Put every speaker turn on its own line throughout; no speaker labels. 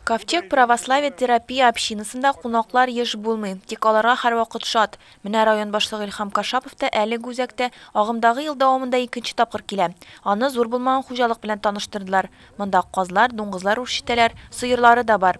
Ковчег православие терапия общинасында кунаклар еш булмый, тик аларга һәрвакыт шат. Менә район башлыгы Илһам Кашапов та әле үзәктә агымдагы ел дәвамында икенче тапкыр килә. Аны зур булмаган хуҗалык белән таныштырдылар. Монда казлар, дуңгызлар үрчетәләр, сыерлары да бар.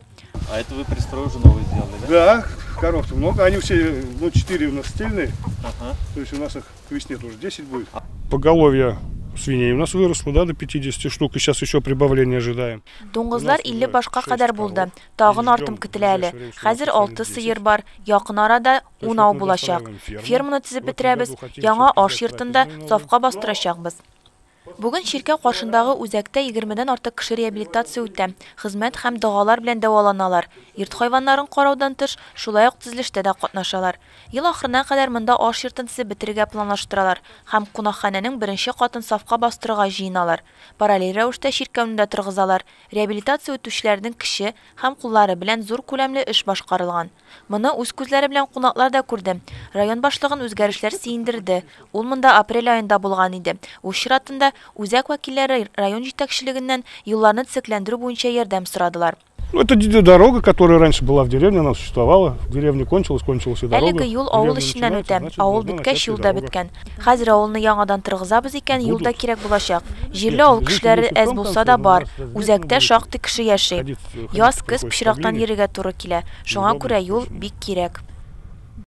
А это вы пристрой уже новый сделали, да?
Да, коров много. Они все, 4 у нас стильные.
Ага.
То есть у нас их к весне тоже 10 будет. Поголовье свиней у нас выросло, да, до 50 штук, и сейчас еще прибавление ожидаем.
Дуңгызлар 50 башка кадәр булды. Тагын артым көтелә әле. Хәзер 6 сыер бар. Якын арада 10 ау булачак. Ферманы төзеп бетерәбез. Яңа аш йортында сафка бастырачакбыз. Бүген Чиркәү каршындагы үзәктә 20дән артык кеше реабилитация үтә. Хезмәт һәм догалар белән дәваланалар. Йорт хайваннарын караудан тыш, шулай ук төзелештә дә катнашалар. Ел ахырына кадәр монда аш йортын төзеп бетергә планлаштыралар һәм кунакханәнең беренче катын сафка бастырырга җыеналар. Параллель рәвештә Чиркәүне дә торгызалар. Реабилитация үтүчеләрнең кеше һәм куллары белән зур күләмле эш башкарылган. Моны үз күзләре белән кунаклар да күрде. Район башлыгын үзгәрешләр сөендерде. Ул монда апрель аенда булган иде. Үз чиратында үзәк вәкилләре район җитәкчелегеннән юлларны төзекләндерү буенча ярдәм сорадылар.
Это дорога, которая раньше была в деревне, она существовала. В деревне кончилась и дорога.
Әлеге юл авыл эченнән үтә. Авыл биткәч юлда беткән. Хәзер авылны яңадан торгызабыз икән, юлда кирәк булачак. Җирле авыл кешеләре әз булса да бар. Үзәктә шактый кеше яши. Яз-көз пычрактан йөрергә туры килә. Шуңа күрә юл бик кирәк.